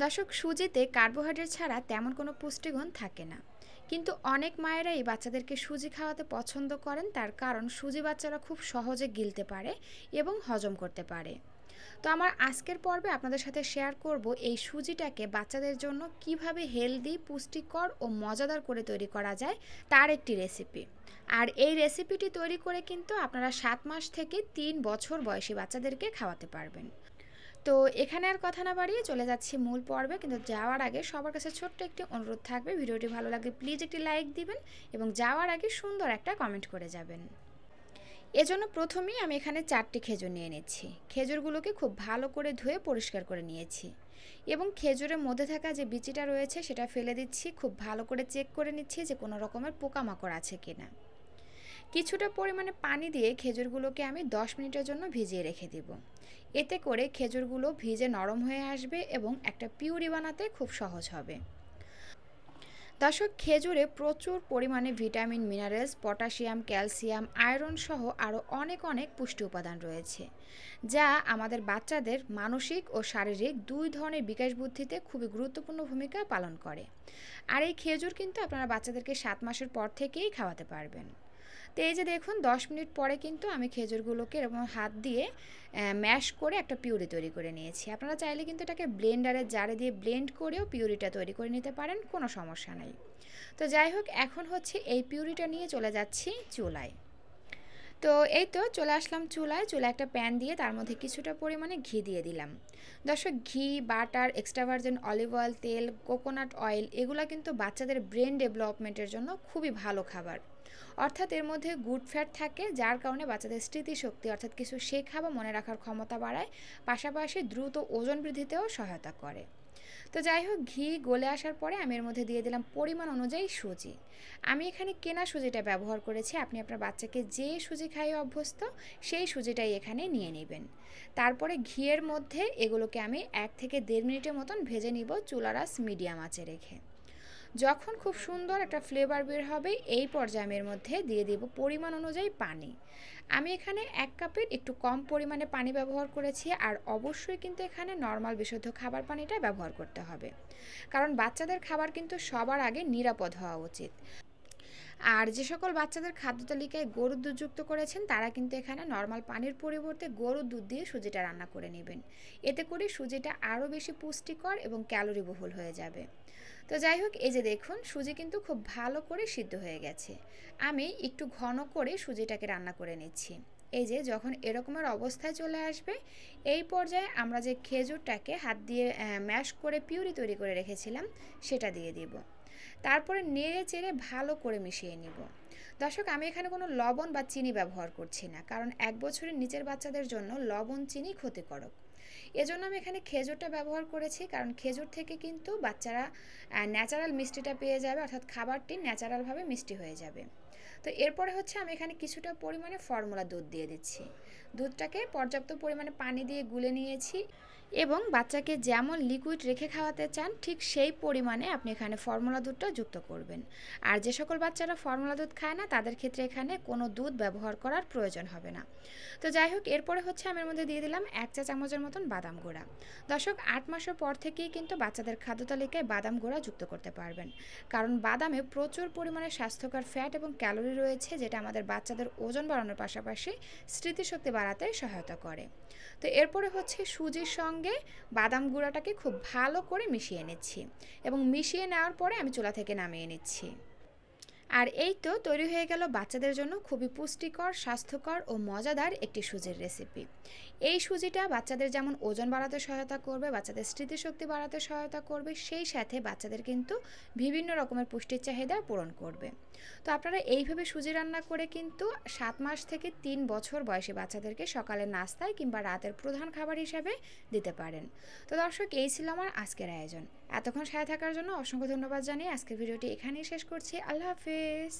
দর্শক, সুজিতে কার্বোহাইড্রেট ছাড়া তেমন কোনো পুষ্টিগুণ থাকে না। কিন্তু অনেক মায়েরাই বাচ্চাদেরকে সুজি খাওয়াতে পছন্দ করেন, তার কারণ সুজি বাচ্চারা খুব সহজে গিলতে পারে এবং হজম করতে পারে। তো আমার আজকের পর্বে আপনাদের সাথে শেয়ার করব এই সুজিটাকে বাচ্চাদের জন্য কিভাবে হেলদি, পুষ্টিকর ও মজাদার করে তৈরি করা যায় তার একটি রেসিপি। আর এই রেসিপিটি তৈরি করে কিন্তু আপনারা 7 মাস থেকে 3 বছর বয়সী বাচ্চাদেরকে খাওয়াতে পারবেন। তো এখানে আর কথা না বাড়িয়ে চলে যাচ্ছি মূল পর্বে, কিন্তু যাওয়ার আগে সবার কাছে ছোট্ট একটি অনুরোধ থাকবে, ভিডিওটি ভালো লাগলে প্লিজ একটি লাইক দিবেন এবং যাওয়ার আগে সুন্দর একটা কমেন্ট করে যাবেন। এজন্য প্রথমেই আমি এখানে 4টি খেজুর নিয়ে নিচ্ছি। খেজুরগুলোকে খুব ভালো করে ধুয়ে পরিষ্কার করে নিয়েছি এবং খেজুরের মধ্যে থাকা যে বিচিটা রয়েছে সেটা ফেলে দিচ্ছি। খুব ভালো করে চেক করে নিচ্ছি যে কোনো রকমের পোকামাকড় আছে কিনা। কিছুটা পরিমাণে পানি দিয়ে খেজুরগুলোকে আমি 10 মিনিটের জন্য ভিজিয়ে রেখে দিব। এতে করে খেজুরগুলো ভিজে নরম হয়ে আসবে এবং একটা পিউরি বানাতে খুব সহজ হবে। দর্শক, খেজুরে প্রচুর পরিমাণে vitamin, minerals, potassium, calcium, iron সহ আরও অনেক অনেক পুষ্টি উপাদান রয়েছে, যা আমাদের বাচ্চাদের মানসিক ও শারীরিক দুই ধরনের বিকাশ বুদ্ধিতে খুবই গুরুত্বপূর্ণ ভূমিকা পালন করে। আর এই খেজুর কিন্তু আপনারা বাচ্চাদেরকে 7 মাসের পর থেকেই খাওয়াতে পারবেন। তো এই যে দেখুন, 10 মিনিট পরে কিন্তু আমি খেজুরগুলোকে এরকম হাত দিয়ে ম্যাশ করে একটা পিউরি তৈরি করে নিয়েছি। আপনারা চাইলে কিন্তু এটাকে ব্লেন্ডারের জারে দিয়ে ব্লেন্ড করেও পিউরিটা তৈরি করে নিতে পারেন, কোনো সমস্যা নেই। তো যাই হোক, এখন হচ্ছে এই পিউরিটা নিয়ে চলে যাচ্ছি চুলায়। তো এই তো চলে আসলাম চুলায়। চুলায় একটা প্যান দিয়ে তার মধ্যে কিছুটা পরিমাণে ঘি দিয়ে দিলাম। দর্শক, ঘি, butter, extra virgin olive oil, তেল, কোকোনাট অয়েল এগুলো কিন্তু বাচ্চাদের ব্রেন ডেভেলপমেন্টের জন্য খুবই ভালো খাবার। অর্থাৎ এর মধ্যে গুড ফ্যাট থাকে, যার কারণে বাচ্চাদের স্মৃতিশক্তি অর্থাৎ কিছু শেখা বা মনে রাখার ক্ষমতা বাড়ায়, পাশাপাশি দ্রুত ওজন বৃদ্ধিতেও সহায়তা করে। তো যাই হোক, ঘি গলে আসার পরে আমি এর মধ্যে দিয়ে দিলাম পরিমাণ অনুযায়ী সুজি। আমি এখানে কেনা সুজিটা ব্যবহার করেছি। আপনি আপনার বাচ্চাকে যে সুজি খাইয়ে অভ্যস্ত সেই সুজিটাই এখানে নিয়ে নেবেন। তারপরে ঘিয়ের মধ্যে এগুলোকে আমি 1 থেকে 1.5 মিনিটের মতন ভেজে নিব, চুলার আঁচ মিডিয়াম আঁচে রেখে। যখন খুব সুন্দর একটা ফ্লেভার বের হবে, এই পর্যায়ে আমি এর মধ্যে দিয়ে দেব পরিমাণ অনুযায়ী পানি। আমি এখানে 1 কাপের একটু কম পরিমাণে পানি ব্যবহার করেছি। আর অবশ্যই কিন্তু এখানে নর্মাল বিশুদ্ধ খাবার পানিটা ব্যবহার করতে হবে, কারণ বাচ্চাদের খাবার কিন্তু সবার আগে নিরাপদ হওয়া উচিত। আর যে সকল বাচ্চাদের খাদ্য তালিকায় গরুর দুধ যুক্ত করেছেন, তারা কিন্তু এখানে নর্মাল পানির পরিবর্তে গরুর দুধ দিয়ে সুজিটা রান্না করে নেবেন। এতে করে সুজিটা আরও বেশি পুষ্টিকর এবং ক্যালোরিবহুল হয়ে যাবে। তো যাই হোক, এই যে দেখুন, সুজি কিন্তু খুব ভালো করে সিদ্ধ হয়ে গেছে। আমি একটু ঘন করে সুজিটাকে রান্না করে নিচ্ছি। এই যে যখন এরকমের অবস্থায় চলে আসবে, এই পর্যায়ে আমরা যে খেজুরটাকে হাত দিয়ে ম্যাশ করে পিউরি তৈরি করে রেখেছিলাম সেটা দিয়ে দিব। তারপরে নেড়ে চেড়ে ভালো করে মিশিয়ে নিব। দর্শক, আমি এখানে কোনো লবণ বা চিনি ব্যবহার করছি না, কারণ 1 বছরের নিচের বাচ্চাদের জন্য লবণ, চিনি ক্ষতিকারক। এজন্য আমি এখানে খেজুরটা ব্যবহার করেছি, কারণ খেজুর থেকে কিন্তু বাচ্চারা ন্যাচারাল মিষ্টিটা পেয়ে যাবে, অর্থাৎ খাবারটি ন্যাচারালভাবে মিষ্টি হয়ে যাবে। তো এরপরে হচ্ছে আমি এখানে কিছুটা পরিমাণে ফর্মুলা দুধ দিয়ে দিচ্ছি। দুধটাকে পর্যাপ্ত পরিমাণে পানি দিয়ে গুলে নিয়েছি এবং বাচ্চাকে যেমন লিকুইড রেখে খাওয়াতে চান ঠিক সেই পরিমাণে আপনি এখানে ফর্মুলা দুধটা যুক্ত করবেন। আর যে সকল বাচ্চারা ফর্মুলা দুধ খায় না, তাদের ক্ষেত্রে এখানে কোনো দুধ ব্যবহার করার প্রয়োজন হবে না। তো যাই হোক, এরপরে হচ্ছে আমি এর মধ্যে দিয়ে দিলাম 1 চা চামচের মতন বাদাম গুঁড়া। দর্শক, 8 মাসের পর থেকেই কিন্তু বাচ্চাদের খাদ্য তালিকায় বাদাম গুঁড়া যুক্ত করতে পারবেন, কারণ বাদামে প্রচুর পরিমাণে স্বাস্থ্যকর ফ্যাট এবং ক্যালোরি রয়েছে, যেটা আমাদের বাচ্চাদের ওজন বাড়ানোর পাশাপাশি স্মৃতিশক্তি বাড়াতে সহায়তা করে। তো এরপরে হচ্ছে সুজির সঙ্গে বাদাম গুঁড়াটাকে খুব ভালো করে মিশিয়ে নিচ্ছি এবং মিশিয়ে নেওয়ার পরে আমি চুলা থেকে নামিয়ে নিচ্ছি। আর এই তো তৈরি হয়ে গেল বাচ্চাদের জন্য খুবই পুষ্টিকর, স্বাস্থ্যকর ও মজাদার একটি সুজির রেসিপি। এই সুজিটা বাচ্চাদের যেমন ওজন বাড়াতে সহায়তা করবে, বাচ্চাদের স্মৃতিশক্তি বাড়াতে সহায়তা করবে, সেই সাথে বাচ্চাদের কিন্তু বিভিন্ন রকমের পুষ্টির চাহিদা পূরণ করবে। তো আপনারা এইভাবে সুজি রান্না করে কিন্তু 7 মাস থেকে 3 বছর বয়সী বাচ্চাদেরকে সকালের নাস্তায় কিংবা রাতের প্রধান খাবার হিসাবে দিতে পারেন। তো দর্শক, এই ছিল আমার আজকের আয়োজন। এতক্ষণ সাথে থাকার জন্য অসংখ্য ধন্যবাদ জানিয়ে আজকের ভিডিওটি এখানেই শেষ করছি। আল্লাহ হাফেজ।